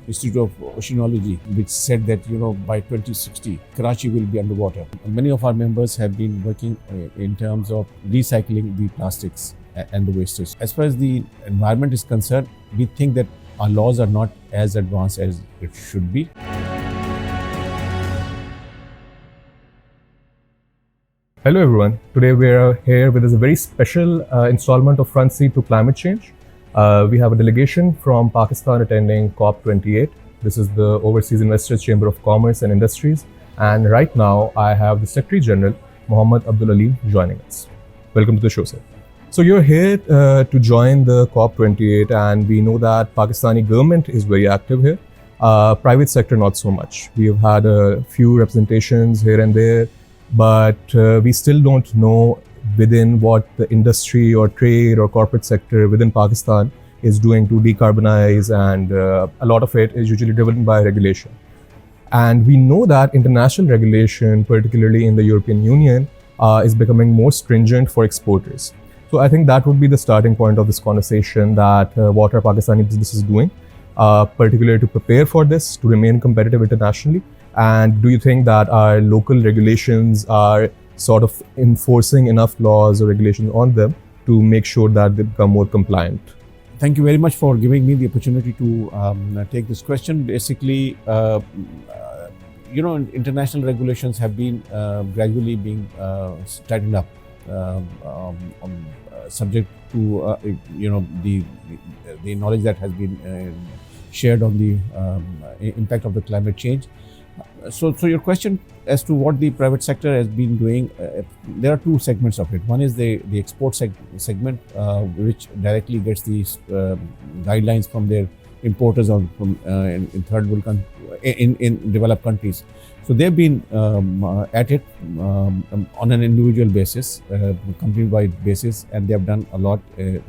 Institute of Oceanology, which said that by 2060 Karachi will be underwater. Many of our members have been working in terms of recycling the plastics and the wastage. As far as the environment is concerned, we think that our laws are not as advanced as it should be. Hello everyone. Today we are here with a very special installment of Front Seat to Climate Change. We have a delegation from Pakistan attending COP28. This is the Overseas Investors Chamber of Commerce and Industries. And right now I have the Secretary General, Mohammed Abdul Aleem, joining us. Welcome to the show, sir. So you're here to join the COP28, and we know that Pakistani government is very active here. Private sector not so much. We have had a few representations here and there, but we still don't know within what the industry or trade or corporate sector within Pakistan is doing to decarbonize, and a lot of it is usually driven by regulation. And we know that international regulation, particularly in the European Union, is becoming more stringent for exporters. So I think that would be the starting point of this conversation, that what are Pakistani businesses doing, particularly to prepare for this, to remain competitive internationally. And do you think that our local regulations are sort of enforcing enough laws or regulations on them to make sure that they become more compliant? Thank you very much for giving me the opportunity to take this question. Basically, international regulations have been gradually being tightened up, subject to the knowledge that has been shared on the impact of the climate change. So your question as to what the private sector has been doing, there are two segments of it. One is the export segment, which directly gets these guidelines from their importers in third world in developed countries. So they've been at it on an individual basis, company-wide basis, and they have done a lot. I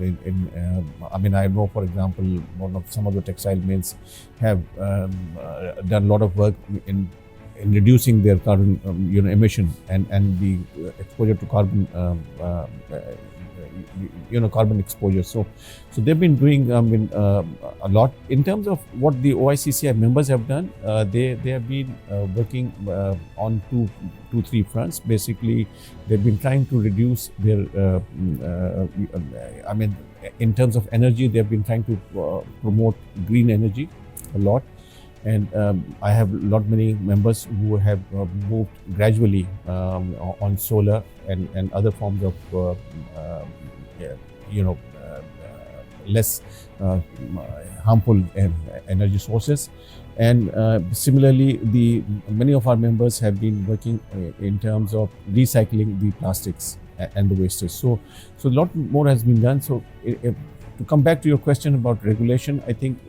know, for example, some of the textile mills have done a lot of work in reducing their carbon emission and the exposure to carbon carbon exposure. So they've been doing a lot in terms of what the OICCI members have done. They have been working on three fronts. Basically, they've been trying to reduce their in terms of energy, they've been trying to promote green energy a lot. And I have many members who have moved gradually on solar and other forms of less harmful energy sources. And similarly, many of our members have been working in terms of recycling the plastics and the wastage. So a lot more has been done. So to come back to your question about regulation, I think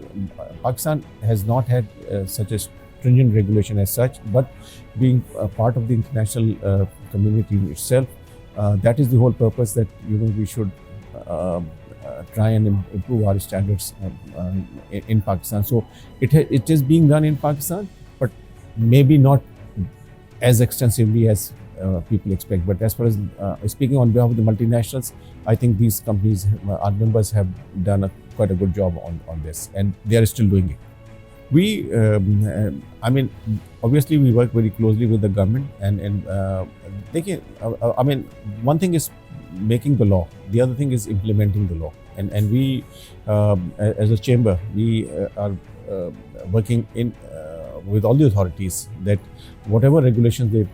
Pakistan has not had such a stringent regulation as such, but being a part of the international community itself, that is the whole purpose, that we should try and improve our standards in Pakistan. So it is being done in Pakistan, but maybe not as extensively as people expect. But as far as speaking on behalf of the multinationals, I think these companies, our members, have done quite a good job on this, and they are still doing it. We, obviously we work very closely with the government, and one thing is making the law, the other thing is implementing the law. And we, as a chamber, we are working with all the authorities that whatever regulations they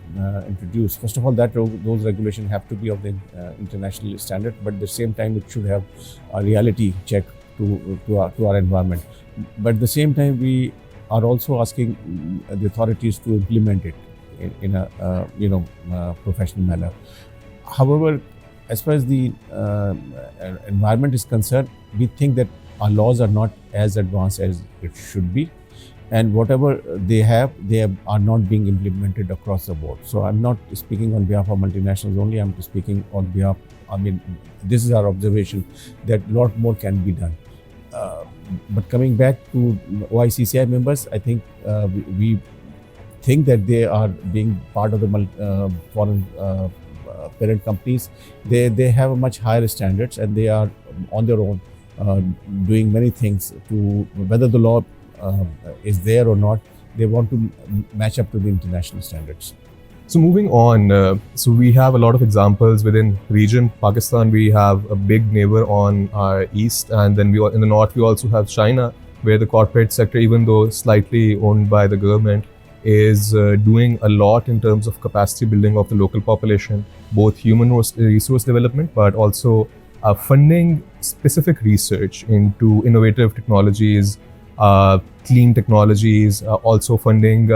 introduce, first of all, that those regulations have to be of the international standard, but at the same time it should have a reality check to our environment. But at the same time, we are also asking the authorities to implement it in a professional manner. However, as far as the environment is concerned, we think that our laws are not as advanced as it should be. And whatever they are not being implemented across the board. So I'm not speaking on behalf of multinationals only, I'm speaking on behalf, this is our observation, that a lot more can be done. But coming back to OICCI members, I think we think that they are being part of the foreign parent companies. They have a much higher standards, and they are on their own doing many things to, whether the law is there or not. They want to match up to the international standards. So moving on, so we have a lot of examples within region. Pakistan, we have a big neighbor on our east, and then in the north we also have China, where the corporate sector, even though slightly owned by the government, is doing a lot in terms of capacity building of the local population, both human resource development, but also funding specific research into innovative technologies, clean technologies, also funding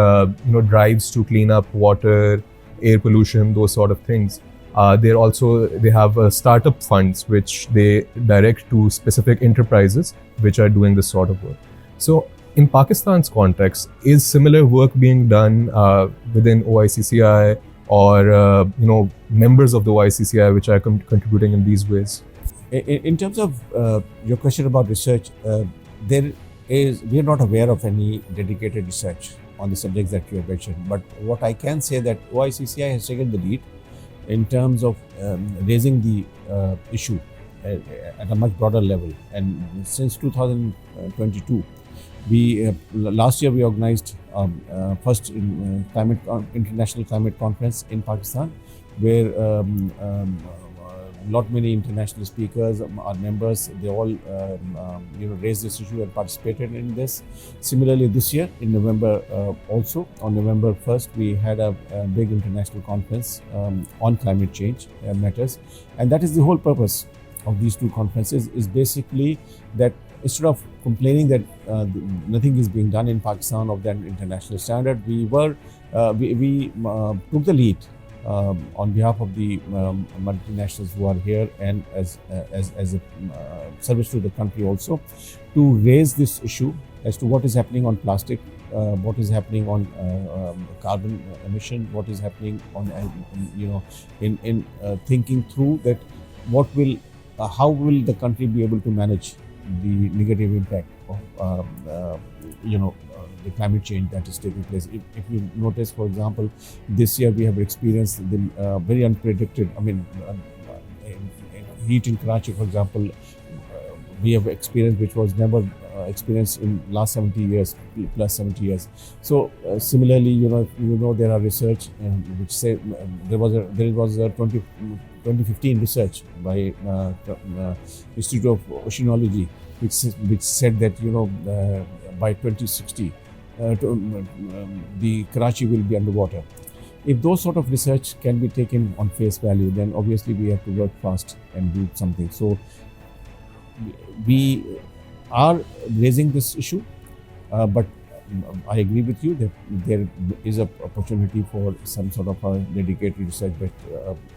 drives to clean up water, air pollution, those sort of things. They have startup funds which they direct to specific enterprises which are doing this sort of work. So in Pakistan's context, is similar work being done within OICCI or members of the OICCI which are contributing in these ways? In terms of your question about research, we are not aware of any dedicated research on the subjects that you have mentioned. But what I can say that OICCI has taken the lead in terms of raising the issue at a much broader level. And since 2022, last year we organized first international climate conference in Pakistan, where many international speakers, our members, they all raised this issue and participated in this. Similarly, this year in November, also on November 1st, we had a big international conference on climate change matters, and that is the whole purpose of these two conferences. Is basically that instead of complaining that nothing is being done in Pakistan of that international standard, we took the lead on behalf of the multinationals who are here and as a service to the country also, to raise this issue as to what is happening on plastic, what is happening on carbon emission, what is happening on in thinking through that how will the country be able to manage the negative impact of the climate change that is taking place. If you notice, for example, this year we have experienced the very unpredicted, heat in Karachi, for example, we have experienced which was never experienced in last 70 years, plus 70 years. So similarly, there are research which say there was a 2015 research by Institute of Oceanology, which said that by 2060 the Karachi will be underwater. If those sort of research can be taken on face value, then obviously we have to work fast and do something. So we are raising this issue, but I agree with you that there is an opportunity for some sort of a dedicated research, but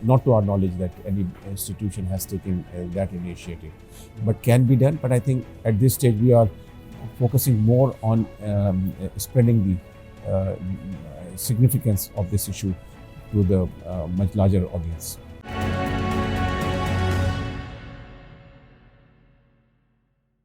not to our knowledge that any institution has taken that initiative. But can be done. But I think at this stage we are focusing more on spreading the significance of this issue to the much larger audience.